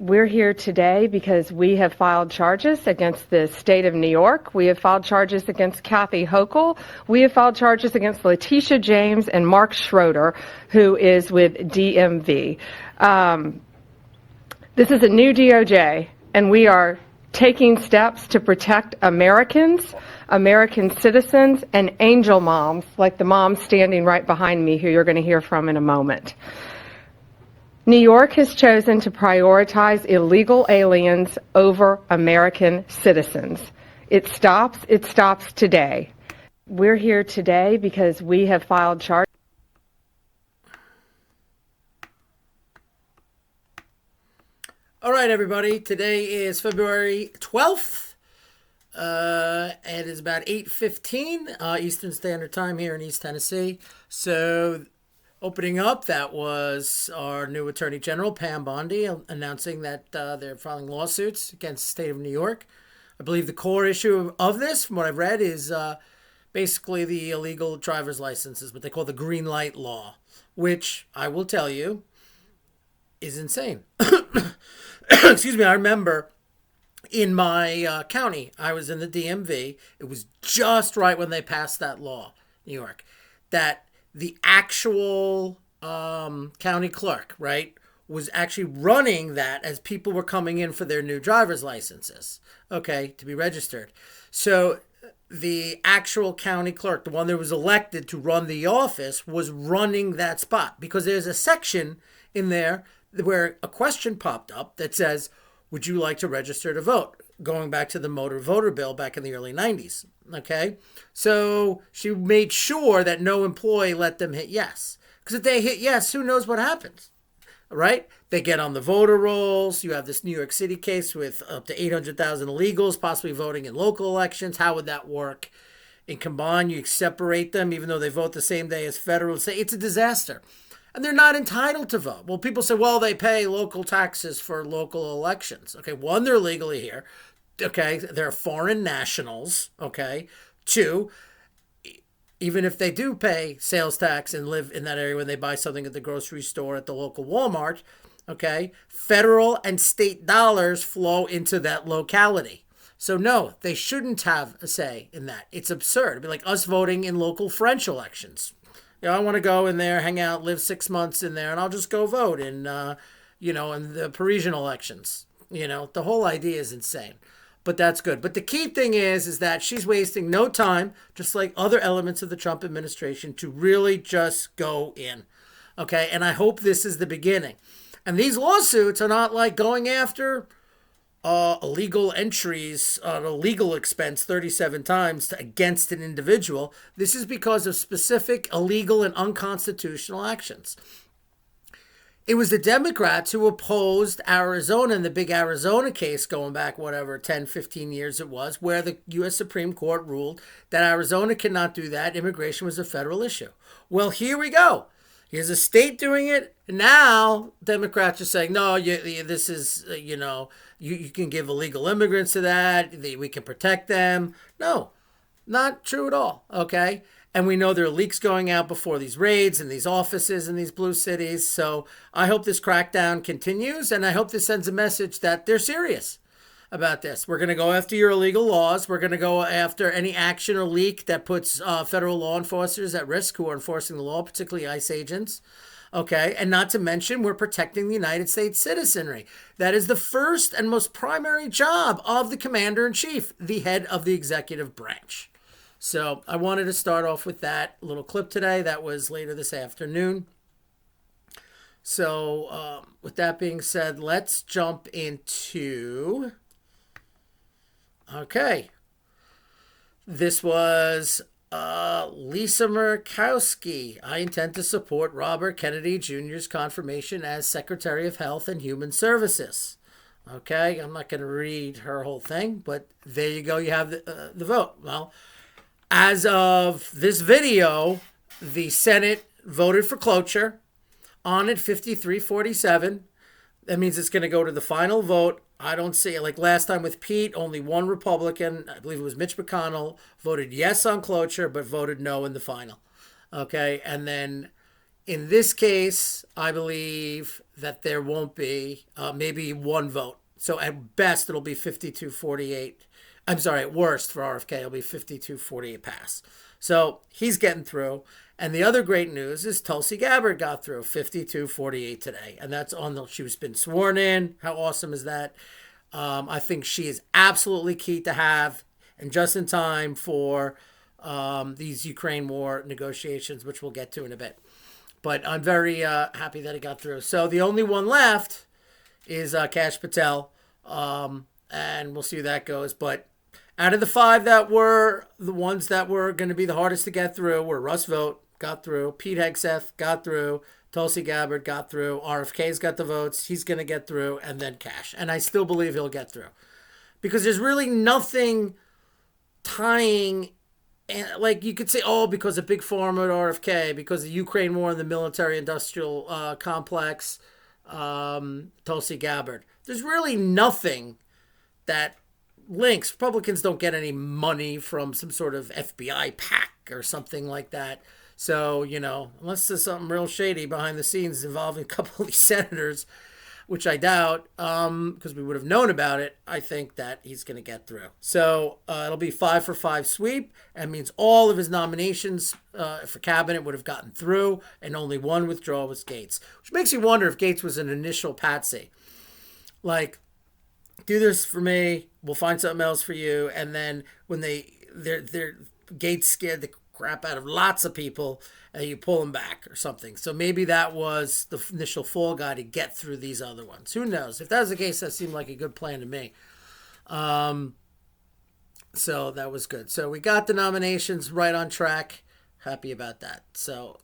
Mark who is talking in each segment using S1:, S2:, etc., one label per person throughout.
S1: We're here today because we have filed charges against the state of New York. We have filed charges against Kathy Hochul. We have filed charges against Letitia James and Mark Schroeder, who is with DMV. This is a new DOJ, and we are taking steps to protect Americans, American citizens, and angel moms, like the mom standing right behind me, who you're going to hear from in a moment. New York has chosen to prioritize illegal aliens over American citizens. It stops today. We're here today because we have filed charges.
S2: All right, everybody. Today is February 12th, and it's about 8:15 Eastern Standard Time here in East Tennessee. So, opening up, that was our new Attorney General, Pam Bondi, announcing that they're filing lawsuits against the state of New York. I believe the core issue of this, from what I've read, is basically the illegal driver's licenses, what they call the green light law, which I will tell you is insane. Excuse me, I remember in my county, I was in the DMV. It was just right when they passed that law, New York, that the actual county clerk, right, was actually running that as people were coming in for their new driver's licenses, okay, to be registered. So the actual county clerk, the one that was elected to run the office, was running that spot because there's a section in there where a question popped up that says, would you like to register to vote? Going back to the motor voter bill back in the early 90s. Okay. So she made sure that no employee let them hit yes. Because if they hit yes, who knows what happens? Right? They get on the voter rolls. You have this New York City case with up to 800,000 illegals possibly voting in local elections. How would that work? In combined, you separate them even though they vote the same day as federal. It's a disaster. And they're not entitled to vote. Well, people say, well, they pay local taxes for local elections. Okay, one, they're legally here. Okay, they're foreign nationals. Okay, two, even if they do pay sales tax and live in that area when they buy something at the grocery store, at the local Walmart, okay, federal and state dollars flow into that locality. So no, they shouldn't have a say in that. It's absurd. It'd be like us voting in local French elections. You know, I want to go in there, hang out, live 6 months in there, and I'll just go vote in, in the Parisian elections. You know, the whole idea is insane, but that's good. But the key thing is that she's wasting no time, just like other elements of the Trump administration, to really just go in. Okay, and I hope this is the beginning. And these lawsuits are not like going after illegal entries on a legal expense 37 times against an individual. This is because of specific illegal and unconstitutional actions. It was the Democrats who opposed Arizona in the big Arizona case going back, 10, 15 years it was, where the U.S. Supreme Court ruled that Arizona cannot do that. Immigration was a federal issue. Well, here we go. Here's a state doing it. Now, Democrats are saying, no, this is, you can give illegal immigrants to that. We can protect them. No, not true at all. Okay. And we know there are leaks going out before these raids and these offices in these blue cities. So I hope this crackdown continues. And I hope this sends a message that they're serious about this. We're going to go after your illegal laws. We're going to go after any action or leak that puts federal law enforcers at risk who are enforcing the law, particularly ICE agents. Okay, and not to mention, we're protecting the United States citizenry. That is the first and most primary job of the commander-in-chief, the head of the executive branch. So I wanted to start off with that little clip today. That was later this afternoon. So with that being said, let's jump into... Okay. This was Lisa Murkowski. I intend to support Robert Kennedy Jr.'s confirmation as Secretary of Health and Human Services. Okay, I'm not going to read her whole thing, but there you go. You have the vote. Well, as of this video, the Senate voted for cloture on it 53-47. That means it's going to go to the final vote. I don't see it. Like last time with Pete, only one Republican, I believe it was Mitch McConnell, voted yes on cloture, but voted no in the final. Okay. And then In this case, I believe that there won't be maybe one vote. So at best, it'll be 52-48. I'm sorry, at worst for RFK, it'll be 52-48 pass. So he's getting through. And the other great news is Tulsi Gabbard got through 52-48 today. And that's on the, she's been sworn in. How awesome is that? I think she is absolutely key to have, and just in time for these Ukraine war negotiations, which we'll get to in a bit. But I'm very happy that it got through. So the only one left is Kash Patel, and we'll see how that goes. But out of the 5 that were the ones that were going to be the hardest to get through were Russ Vought, got through, Pete Hegseth, got through, Tulsi Gabbard got through, RFK's got the votes, he's going to get through, and then Kash. And I still believe he'll get through. Because there's really nothing tying, and like you could say, oh, because of Big Pharma at RFK, because of the Ukraine war and the military-industrial complex, Tulsi Gabbard. There's really nothing that links. Republicans don't get any money from some sort of FBI PAC or something like that. So, you know, unless there's something real shady behind the scenes involving a couple of these senators, which I doubt, because we would have known about it, I think that he's going to get through. So it'll be 5-for-5 sweep. That means all of his nominations for cabinet would have gotten through, and only one withdrawal was Gates. Which makes you wonder if Gates was an initial patsy. Like, do this for me, we'll find something else for you, and then when they're Gates scared the crap out of lots of people, and you pull them back or something. So maybe that was the initial fall guy to get through these other ones. Who knows? If that was the case, that seemed like a good plan to me. So that was good. So we got the nominations right on track. Happy about that. So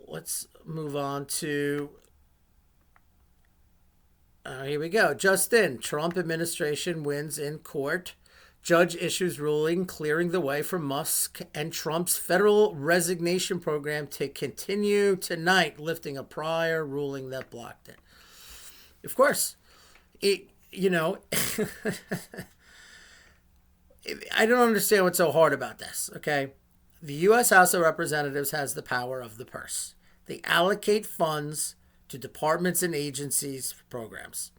S2: let's move on to... here we go. Just in, Trump administration wins in court. Judge issues ruling clearing the way for Musk and Trump's federal resignation program to continue tonight, lifting a prior ruling that blocked it. Of course, I don't understand what's so hard about this, okay? The U.S. House of Representatives has the power of the purse. They allocate funds to departments and agencies for programs,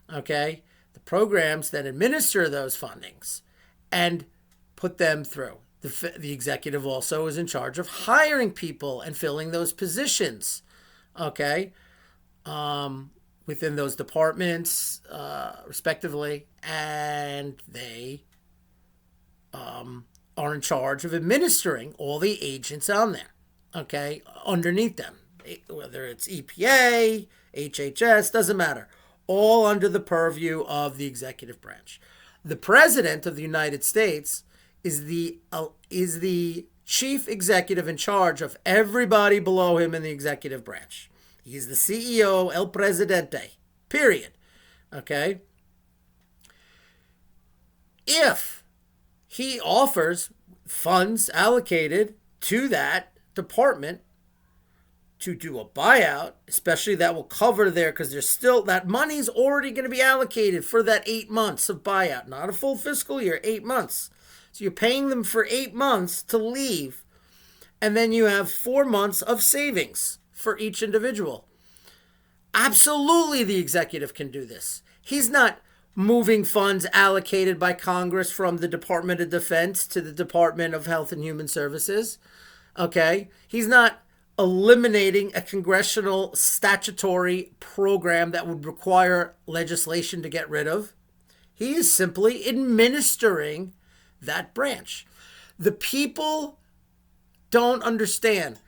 S2: okay? The programs that administer those fundings and put them through. The executive also is in charge of hiring people and filling those positions, okay, within those departments, respectively, and they are in charge of administering all the agents on there, okay, underneath them, whether it's EPA, HHS, doesn't matter, all under the purview of the executive branch. The president of the United States is the chief executive in charge of everybody below him in the executive branch. He's the CEO, El Presidente, period. Okay? If he offers funds allocated to that department to do a buyout, especially that will cover there, because there's still, that money's already going to be allocated for that 8 months of buyout, not a full fiscal year, 8 months. So you're paying them for 8 months to leave, and then you have 4 months of savings for each individual. Absolutely, the executive can do this. He's not moving funds allocated by Congress from the Department of Defense to the Department of Health and Human Services. Okay? He's not eliminating a congressional statutory program that would require legislation to get rid of. He is simply administering that branch. The people don't understand.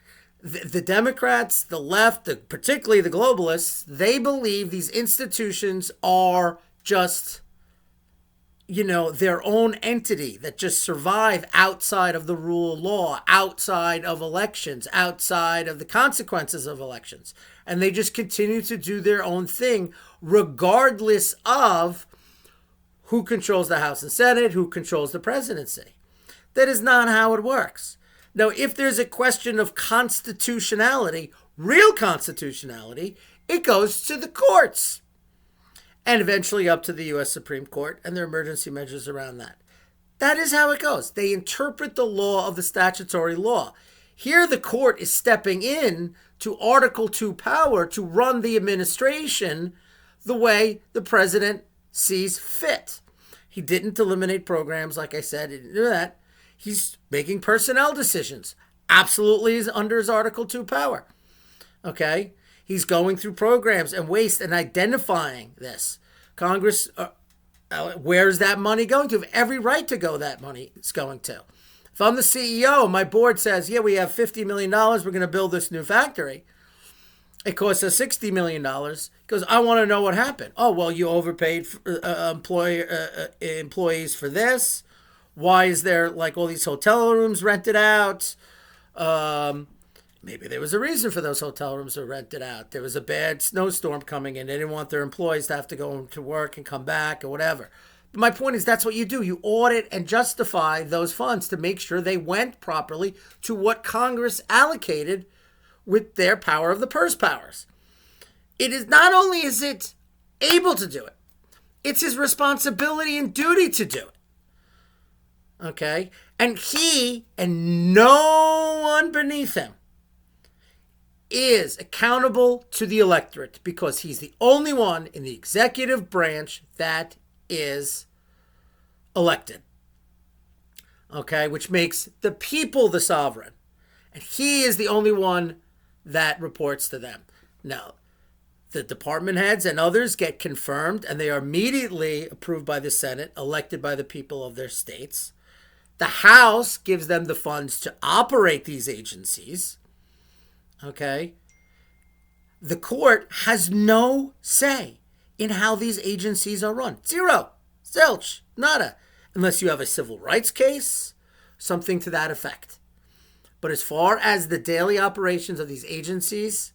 S2: The Democrats, the left, particularly the globalists, they believe these institutions are just, their own entity that just survive outside of the rule of law, outside of elections, outside of the consequences of elections. And they just continue to do their own thing, regardless of who controls the House and Senate, who controls the presidency. That is not how it works. Now, if there's a question of constitutionality, real constitutionality, it goes to the courts. And eventually up to the U.S. Supreme Court and their emergency measures around that. That is how it goes. They interpret the law of the statutory law. Here the court is stepping in to Article 2 power to run the administration the way the president sees fit. He didn't eliminate programs, like I said, he didn't do that. He's making personnel decisions. Absolutely is under his Article 2 power. Okay? He's going through programs and waste and identifying this. Congress, where's that money going to? Every right to go that money is going to. If I'm the CEO, my board says, yeah, we have $50 million. We're going to build this new factory. It costs us $60 million. Because I want to know what happened. Oh, well, you overpaid employees for this. Why is there like all these hotel rooms rented out? Maybe there was a reason for those hotel rooms to rent it out. There was a bad snowstorm coming in. They didn't want their employees to have to go to work and come back or whatever. But my point is that's what you do. You audit and justify those funds to make sure they went properly to what Congress allocated with their power of the purse powers. It is not only is it able to do it, it's his responsibility and duty to do it. Okay? And he and no one beneath him is accountable to the electorate because he's the only one in the executive branch that is elected. Okay? Which makes the people the sovereign. And he is the only one that reports to them. Now, the department heads and others get confirmed and they are immediately approved by the Senate, elected by the people of their states. The House gives them the funds to operate these agencies. Okay? The court has no say in how these agencies are run. Zero. Zilch. Nada. Unless you have a civil rights case, something to that effect. But as far as the daily operations of these agencies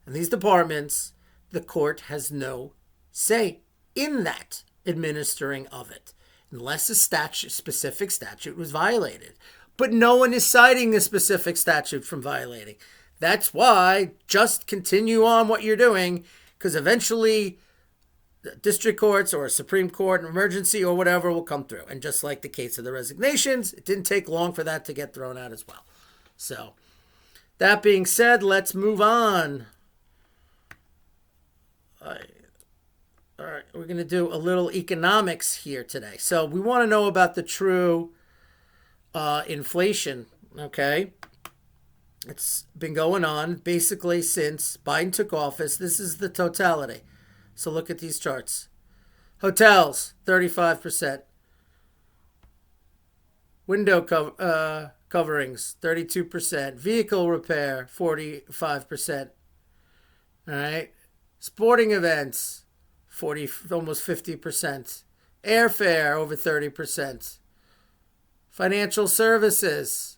S2: and these departments, the court has no say in that administering of it, unless a specific statute was violated. But no one is citing the specific statute from violating. That's why just continue on what you're doing, because eventually the district courts or a Supreme Court, an emergency or whatever will come through. And just like the case of the resignations, it didn't take long for that to get thrown out as well. So, that being said, let's move on. All right, we're going to do a little economics here today. So, we want to know about the true inflation, okay? It's been going on basically since Biden took office. This is the totality. So, look at these charts. Hotels, 35%. Window coverings, 32%. Vehicle repair, 45%. All right. Sporting events, almost 50%. Airfare, over 30%. Financial services.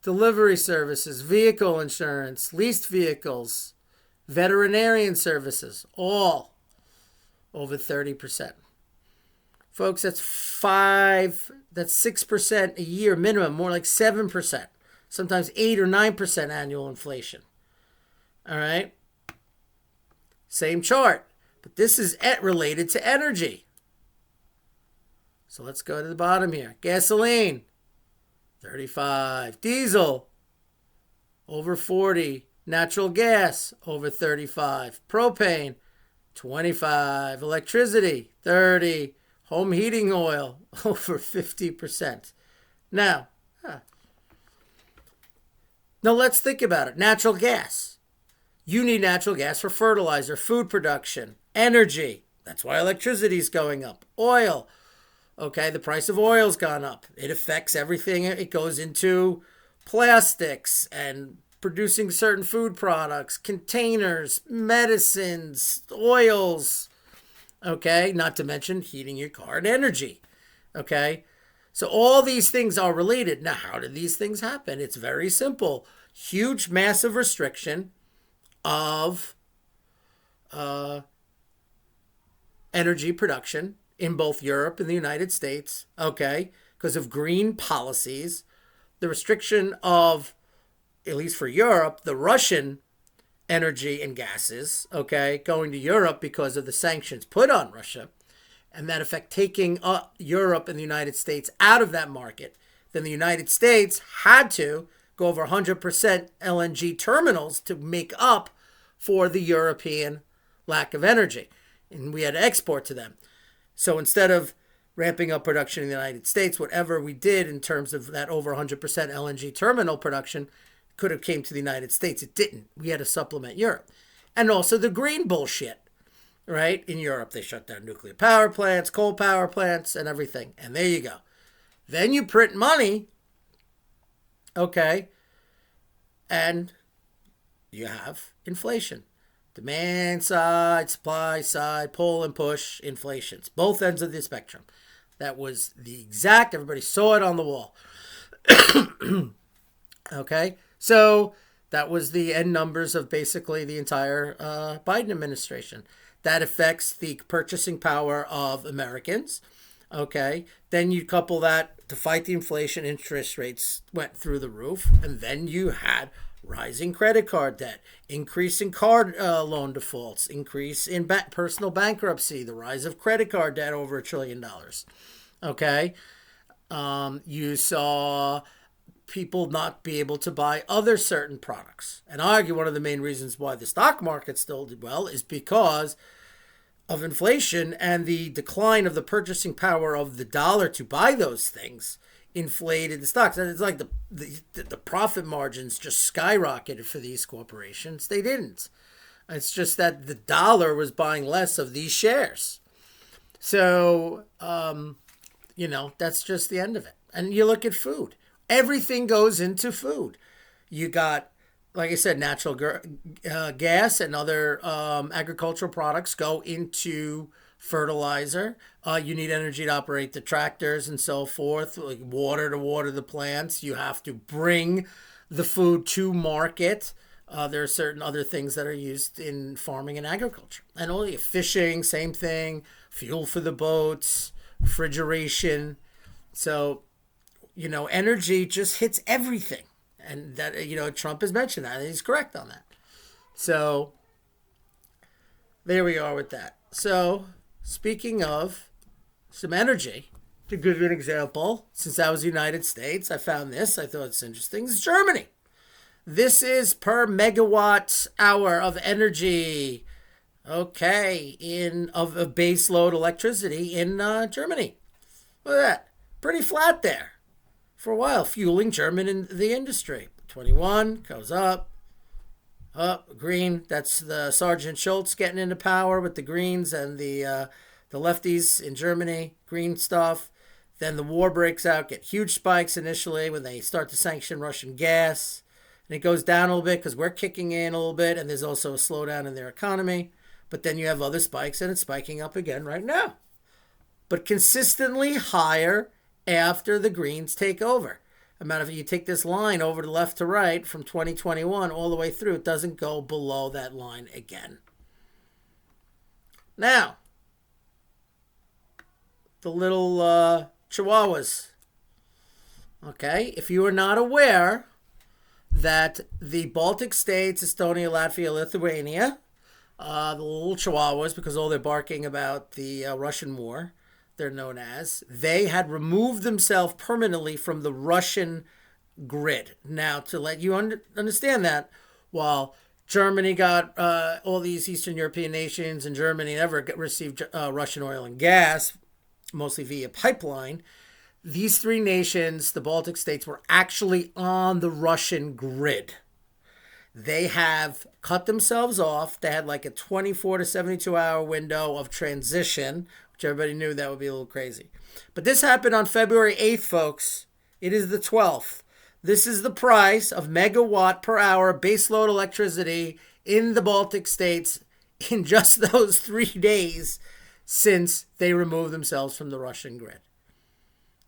S2: Delivery services, vehicle insurance, leased vehicles, veterinarian services, all over 30%. Folks, that's 6% a year minimum, more like 7%, sometimes 8 or 9% annual inflation. All right? Same chart, but this is related to energy. So let's go to the bottom here. Gasoline, 35. Diesel, over 40. Natural gas, over 35. Propane, 25. Electricity, 30. Home heating oil, over 50%. Now let's think about it. Natural gas. You need natural gas for fertilizer, food production, energy. That's why electricity is going up. Oil. Okay, the price of oil's gone up. It affects everything. It goes into plastics and producing certain food products, containers, medicines, oils. Okay, not to mention heating your car and energy. Okay, so all these things are related. Now, how did these things happen? It's very simple. Huge, massive restriction of energy production in both Europe and the United States, okay, because of green policies. The restriction of, at least for Europe, the Russian energy and gases, okay, going to Europe because of the sanctions put on Russia, and that effect taking Europe and the United States out of that market, then the United States had to go over 100% LNG terminals to make up for the European lack of energy. And we had to export to them. So instead of ramping up production in the United States, whatever we did in terms of that over 100% LNG terminal production could have came to the United States. It didn't. We had to supplement Europe. And also the green bullshit, right? In Europe, they shut down nuclear power plants, coal power plants, and everything. And there you go. Then you print money, okay, and you have inflation. Demand side, supply side, pull and push, inflations. Both ends of the spectrum. That was the exact, everybody saw it on the wall. Okay, so that was the end numbers of basically the entire Biden administration. That affects the purchasing power of Americans. Okay, then you couple that to fight the inflation, interest rates went through the roof, and then you had rising credit card debt, increase in card loan defaults, increase in personal bankruptcy, the rise of credit card debt over $1 trillion. Okay, you saw people not be able to buy other certain products. And I argue one of the main reasons why the stock market still did well is because of inflation and the decline of the purchasing power of the dollar to buy those things inflated the stocks. And it's like the profit margins just skyrocketed for these corporations. They didn't. It's just that the dollar was buying less of these shares. So, that's just the end of it. And you look at food. Everything goes into food. You got, like I said, natural gas and other agricultural products go into fertilizer. You need energy to operate the tractors and so forth, like water to water the plants. You have to bring the food to market. There are certain other things that are used in farming and agriculture. And only fishing, same thing, fuel for the boats, refrigeration. So, energy just hits everything. And that, Trump has mentioned that, and he's correct on that. So, there we are with that. So, speaking of some energy, to give you an example, since I was the United States, I found this, I thought it's interesting, it's Germany. This is per megawatt hour of energy, of base load electricity in Germany. Look at that. Pretty flat there for a while, fueling the industry. 21 goes up, green. That's the Sergeant Schultz getting into power with the Greens and the lefties in Germany, green stuff. Then the war breaks out, get huge spikes initially when they start to sanction Russian gas. And it goes down a little bit because we're kicking in a little bit, and there's also a slowdown in their economy. But then you have other spikes, and it's spiking up again right now. But consistently higher after the Greens take over. As a matter of fact, you take this line over to left to right from 2021 all the way through, it doesn't go below that line again. Now, the little chihuahuas. Okay, if you are not aware that the Baltic states, Estonia, Latvia, Lithuania, the little chihuahuas, because all they're barking about the Russian war, they're known as, they had removed themselves permanently from the Russian grid. Now, to let you understand that, while Germany got all these Eastern European nations, and Germany never received Russian oil and gas, mostly via pipeline, these three nations, the Baltic states, were actually on the Russian grid. They have cut themselves off. They had like a 24 to 72 hour window of transition, which everybody knew that would be a little crazy. But this happened on February 8th, folks. It is the 12th. This is the price of megawatt per hour baseload electricity in the Baltic states in just those 3 days since they removed themselves from the Russian grid.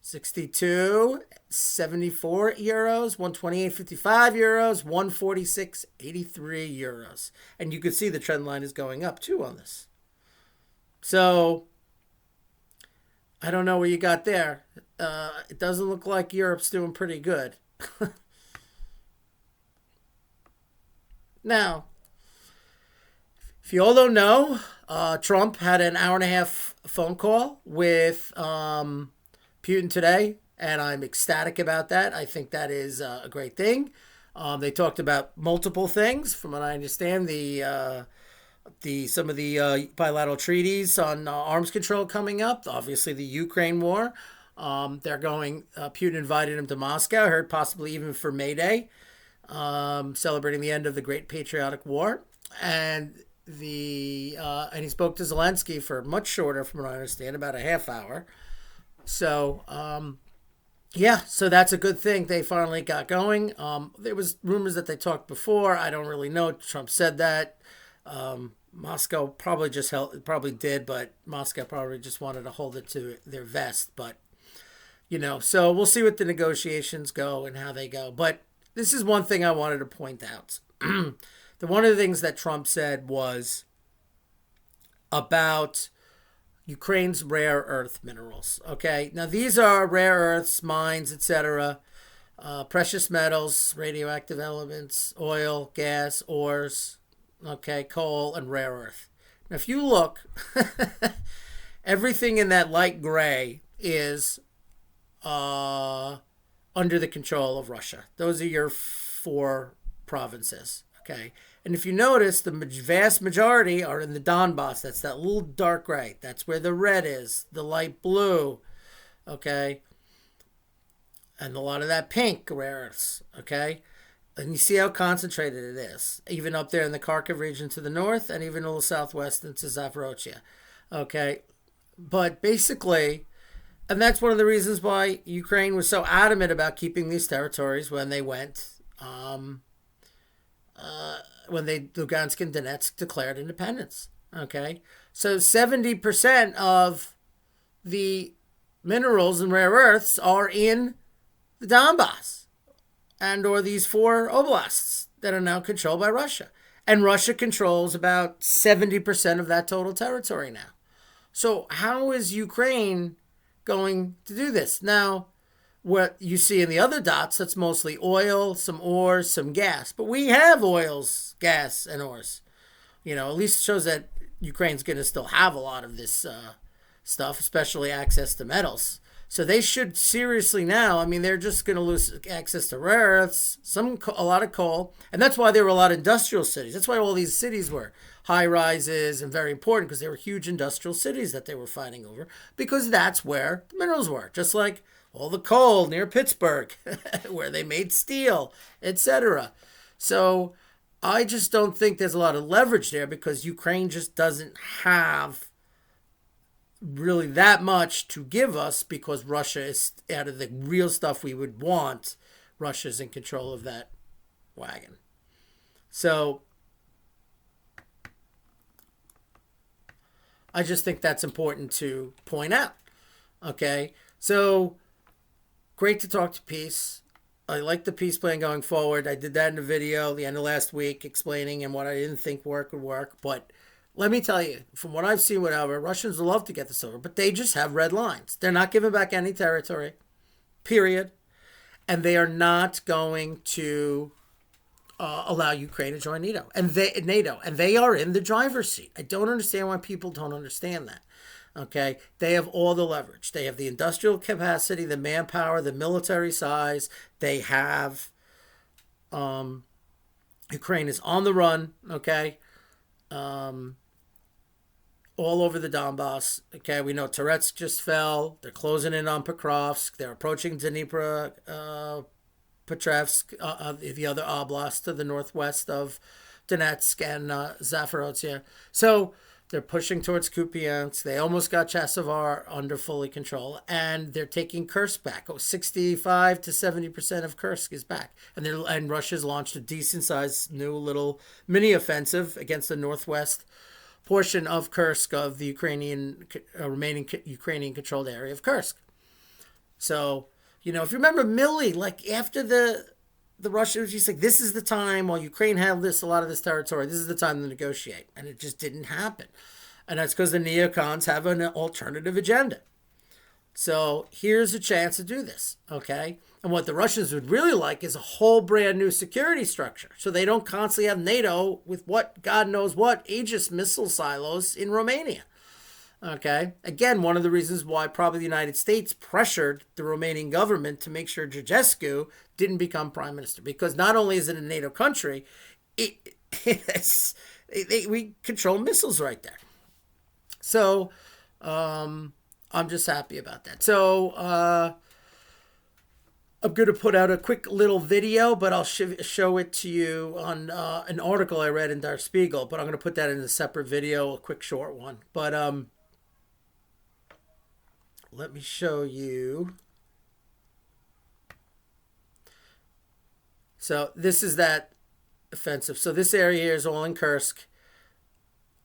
S2: 62, 74 euros, 128.55 euros, 146.83 euros. And you can see the trend line is going up too on this. So, I don't know what you got there. It doesn't look like Europe's doing pretty good. Now, if you all don't know, Trump had an hour and a half phone call with Putin today, and I'm ecstatic about that. I think that is a great thing. They talked about multiple things, from what I understand. The some of the bilateral treaties on arms control coming up. Obviously, the Ukraine war. They're going. Putin invited him to Moscow. I heard possibly even for May Day, celebrating the end of the Great Patriotic War, and and he spoke to Zelensky for much shorter, from what I understand, about a half hour. So yeah, so that's a good thing. They finally got going. There was rumors that they talked before. I don't really know. Trump said that. Moscow probably did, but Moscow probably just wanted to hold it to their vest. But, so we'll see what the negotiations go and how they go. But this is one thing I wanted to point out. One of the things that Trump said was about Ukraine's rare earth minerals. Okay, now these are rare earths, mines, etc., precious metals, radioactive elements, oil, gas, ores, okay, coal, and rare earth. Now, if you look, everything in that light gray is under the control of Russia. Those are your 4 provinces. Okay. And if you notice, the vast majority are in the Donbass. That's that little dark gray. That's where the red is, the light blue. Okay. And a lot of that pink rare earths. Okay. And you see how concentrated it is, even up there in the Kharkiv region to the north, and even a little southwest into Zaporozhye. Okay. But basically, and that's one of the reasons why Ukraine was so adamant about keeping these territories when they went. When Lugansk and Donetsk declared independence. Okay, so 70% of the minerals and rare earths are in the Donbass, or these 4 oblasts that are now controlled by Russia, and Russia controls about 70% of that total territory now. So how is Ukraine going to do this now? What you see in the other dots, that's mostly oil, some ores, some gas. But we have oils, gas, and ores. At least it shows that Ukraine's going to still have a lot of this stuff, especially access to metals. So they should seriously now, they're just going to lose access to rare earths, a lot of coal. And that's why there were a lot of industrial cities. That's why all these cities were high rises and very important, because they were huge industrial cities that they were fighting over, because that's where the minerals were. Just like all the coal near Pittsburgh, where they made steel, etc. So I just don't think there's a lot of leverage there, because Ukraine just doesn't have really that much to give us, because Russia is, out of the real stuff we would want, Russia's in control of that wagon. So I just think that's important to point out. Okay, so great to talk to peace. I like the peace plan going forward. I did that in a video the end of last week explaining and what I didn't think would work. But let me tell you, from what I've seen, whatever, Russians would love to get this over, but they just have red lines. They're not giving back any territory, period. And they are not going to allow Ukraine to join NATO. And they are in the driver's seat. I don't understand why people don't understand that. Okay, they have all the leverage. They have the industrial capacity, the manpower, the military size. They have Ukraine is on the run. Okay, all over the Donbass. Okay, we know Toretsk just fell. They're closing in on Pokrovsk. They're approaching Dnipro, Petrovsk, the other oblast to the northwest of Donetsk and Zaporozhye. So they're pushing towards Kupiansk. They almost got Chasiv under fully control, and they're taking Kursk back. 65 to 70% of Kursk is back, and Russia's launched a decent-sized new little mini offensive against the northwest portion of Kursk, of the remaining Ukrainian-controlled area of Kursk. So, if you remember Milley, like after the Russians, he's like, this is the time, while Ukraine held a lot of this territory, this is the time to negotiate. And it just didn't happen. And that's because the neocons have an alternative agenda. So here's a chance to do this, okay? And what the Russians would really like is a whole brand new security structure, so they don't constantly have NATO with God knows what Aegis missile silos in Romania. Okay. Again, one of the reasons why probably the United States pressured the Romanian government to make sure Georgescu didn't become prime minister, because not only is it a NATO country, it's, we control missiles right there. So I'm just happy about that. So I'm going to put out a quick little video, but I'll show it to you on an article I read in Der Spiegel. But I'm going to put that in a separate video, a quick short one. But let me show you. So this is that offensive. So this area here is all in Kursk.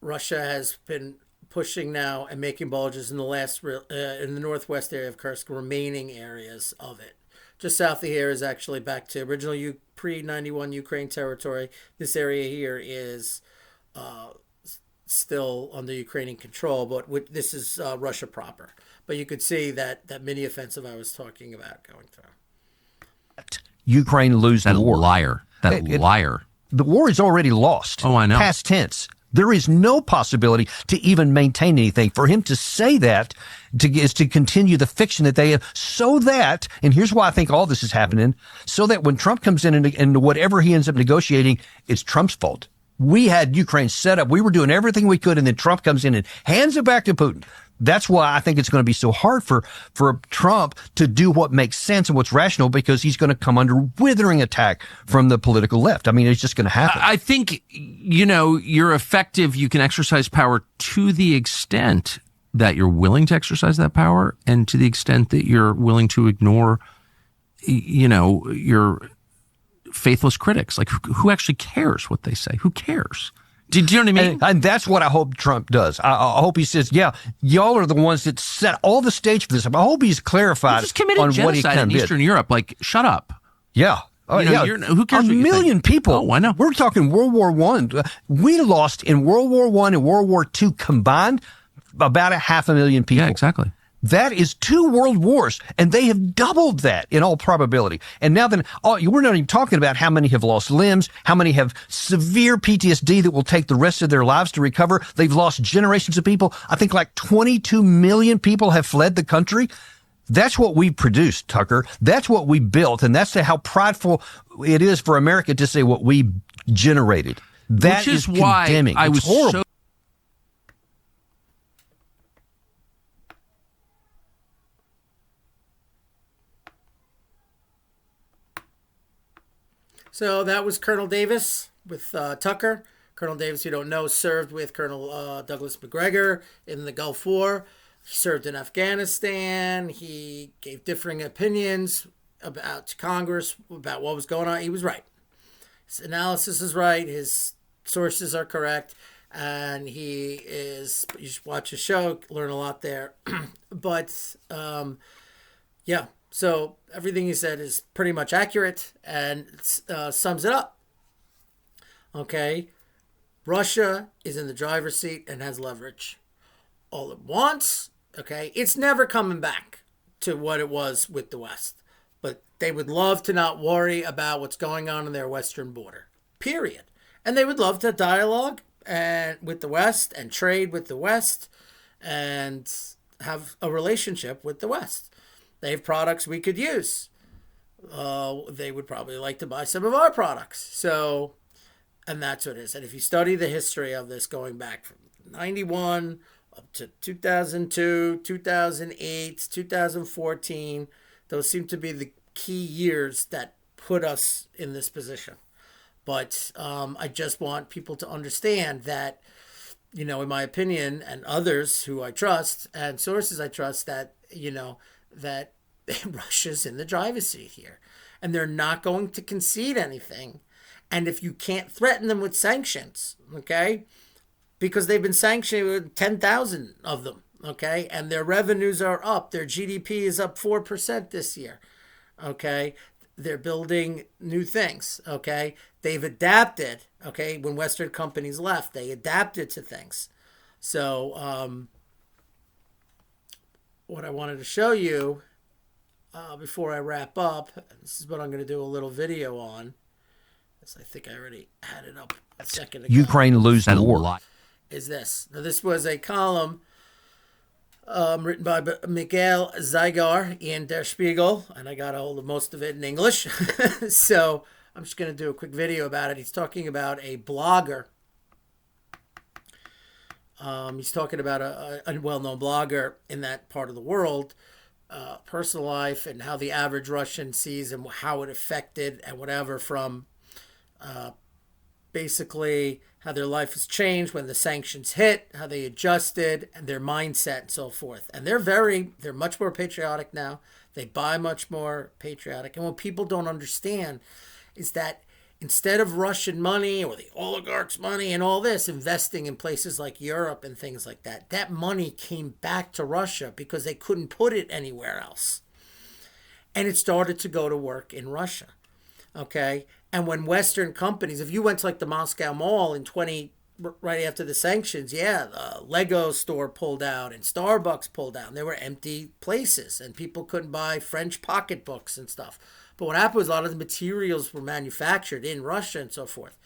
S2: Russia has been pushing now and making bulges in the northwest area of Kursk, remaining areas of it. Just south of here is actually back to original pre-91 Ukraine territory. This area here is still under Ukrainian control, but this is Russia proper. But you could see that mini offensive I was talking about going through.
S3: Ukraine lose the war.
S4: Liar. Liar.
S3: The war is already lost.
S4: Oh, I know.
S3: Past tense. There is no possibility to even maintain anything. For him to say that is to continue the fiction that they have, so that, and here's why I think all this is happening, so that when Trump comes in and whatever he ends up negotiating, it's Trump's fault. We had Ukraine set up. We were doing everything we could, and then Trump comes in and hands it back to Putin. That's why I think it's going to be so hard for Trump to do what makes sense and what's rational, because he's going to come under withering attack from the political left. I mean, it's just going to happen.
S4: I think, you're effective. You can exercise power to the extent that you're willing to exercise that power, and to the extent that you're willing to ignore, your faithless critics. Like, who actually cares what they say? Who cares? Do you know what I mean?
S3: And that's what I hope Trump does. I hope he says, yeah, y'all are the ones that set all the stage for this. I hope he's clarified
S4: just committed
S3: on what he
S4: genocide in Eastern Europe. Like, shut up.
S3: Yeah.
S4: Who cares?
S3: A million people.
S4: Oh, I know.
S3: We're talking World War I. We lost in World War I and World War II combined about 500,000 people.
S4: Yeah, exactly.
S3: That is 2 world wars, and they have doubled that in all probability. And now then, we're not even talking about how many have lost limbs, how many have severe PTSD that will take the rest of their lives to recover. They've lost generations of people. I think like 22 million people have fled the country. That's what we produced, Tucker. That's what we built, and that's how prideful it is for America to say what we generated. That
S4: is why
S3: condemning.
S4: I was
S3: horrible.
S4: so
S2: So that was Colonel Davis with Tucker. Colonel Davis, you don't know, served with Colonel Douglas McGregor in the Gulf War. He served in Afghanistan. He gave differing opinions to Congress about what was going on. He was right. His analysis is right. His sources are correct. And you should watch his show, learn a lot there. But, yeah. So everything he said is pretty much accurate and sums it up. Okay. Russia is in the driver's seat and has leverage. All it wants, okay, it's never coming back to what it was with the West. But they would love to not worry about what's going on their western border, period. And they would love to dialogue with the West and trade with the West and have a relationship with the West. They have products we could use. They would probably like to buy some of our products. So, and that's what it is. And if you study the history of this going back from 91 up to 2002, 2008, 2014, those seem to be the key years that put us in this position. But I just want people to understand that, in my opinion, and others who I trust and sources I trust, that, that Russia's in the driver's seat here. And they're not going to concede anything. And if you can't threaten them with sanctions, okay, because they've been sanctioned with 10,000 of them, okay, and their revenues are up. Their GDP is up 4% this year, okay. They're building new things, okay. They've adapted, okay. When Western companies left, they adapted to things. So what I wanted to show you before I wrap up, this is what I'm going to do a little video on. I think I already had it up a second ago.
S3: Ukraine lose the war.
S2: Is this. Now, this was a column written by Miguel Zygar in Der Spiegel, and I got a hold of most of it in English. So I'm just going to do a quick video about it. He's talking about a blogger. He's talking about a well-known blogger in that part of the world, personal life, and how the average Russian sees and how it affected and whatever, from basically how their life has changed when the sanctions hit, how they adjusted, and their mindset and so forth. And they're much more patriotic now. They buy much more patriotic. And what people don't understand is that instead of Russian money or the oligarchs' money and all this investing in places like Europe and things like that, that money came back to Russia because they couldn't put it anywhere else. And it started to go to work in Russia. Okay? And when Western companies, if you went to like the Moscow Mall right after the sanctions, yeah, the Lego store pulled out and Starbucks pulled out. And there were empty places and people couldn't buy French pocketbooks and stuff. But what happened was a lot of the materials were manufactured in Russia and so forth.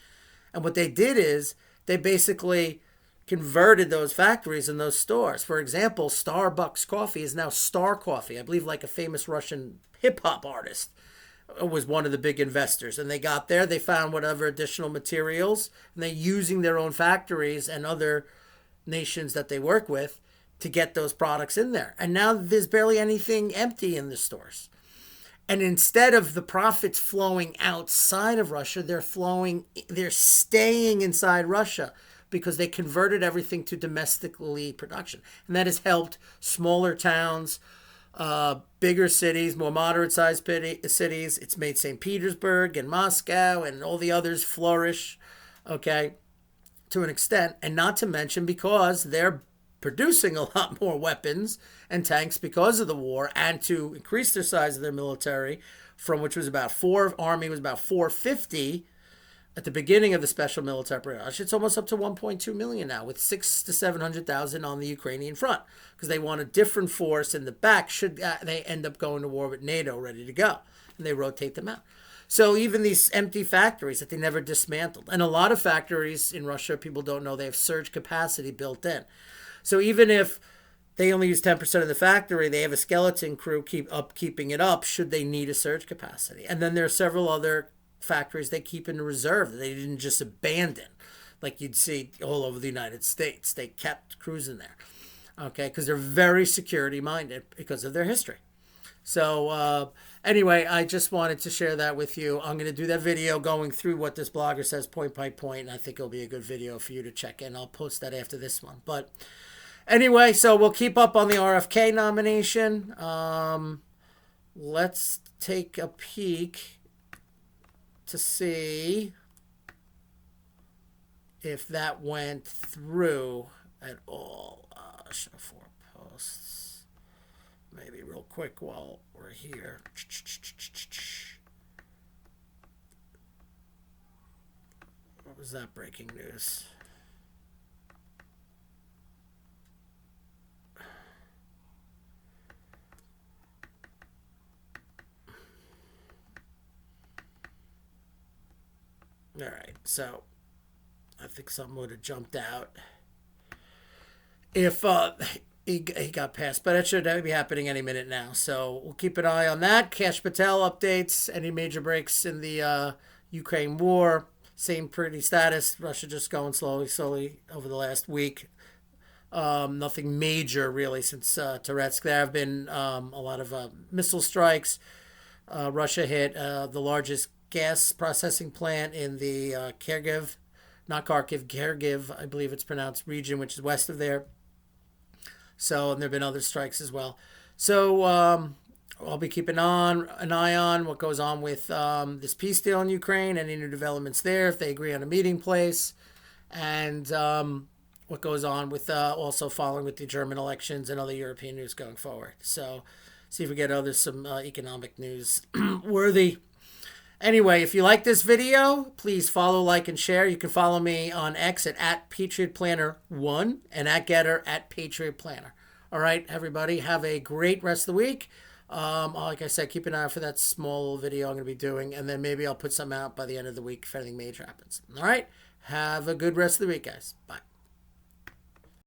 S2: And what they did is they basically converted those factories and those stores. For example, Starbucks coffee is now Star Coffee. I believe like a famous Russian hip-hop artist was one of the big investors. And they got there, they found whatever additional materials, and they're using their own factories and other nations that they work with to get those products in there. And now there's barely anything empty in the stores. And instead of the profits flowing outside of Russia, they're staying inside Russia because they converted everything to domestically production. And that has helped smaller towns, bigger cities, more moderate-sized cities. It's made St. Petersburg and Moscow and all the others flourish, okay, to an extent. And not to mention because they're producing a lot more weapons and tanks because of the war, and to increase their size of their military from which was about Army was about 450 at the beginning of the special military operation. It's almost up to 1.2 million now, with 600,000 to 700,000 on the Ukrainian front, because they want a different force in the back should they end up going to war with NATO ready to go, and they rotate them out. So even these empty factories that they never dismantled, and a lot of factories in Russia, people don't know, they have surge capacity built in. So even if they only use 10% of the factory, they have a skeleton crew keeping it up should they need a surge capacity. And then there are several other factories they keep in reserve that they didn't just abandon like you'd see all over the United States. They kept crews in there, okay, because they're very security minded because of their history. So anyway, I just wanted to share that with you. I'm going to do that video going through what this blogger says point by point, and I think it'll be a good video for you to check in. I'll post that after this one. But anyway, so we'll keep up on the RFK nomination. Let's take a peek to see if that went through at all. Show 4 posts. Maybe real quick while we're here. What was that breaking news? All right, so I think something would have jumped out if he got passed, but it should be happening any minute now. So we'll keep an eye on that. Kash Patel updates, any major breaks in the Ukraine war, same pretty status. Russia just going slowly over the last week. Nothing major really since Touretsk. There have been a lot of missile strikes. Russia hit the largest gas processing plant in the Kharkiv, I believe it's pronounced, region, which is west of there. So, and there have been other strikes as well. So, I'll be keeping an eye on what goes on with this peace deal in Ukraine, any new developments there, if they agree on a meeting place, and what goes on with also following with the German elections and other European news going forward. So, see if we get some economic news worthy. Anyway, if you like this video, please follow, like, and share. You can follow me on X at PatriotPlanner1 and at Getter at PatriotPlanner. All right, everybody, have a great rest of the week. Like I said, keep an eye out for that small video I'm going to be doing, and then maybe I'll put some out by the end of the week if anything major happens. All right, have a good rest of the week, guys. Bye.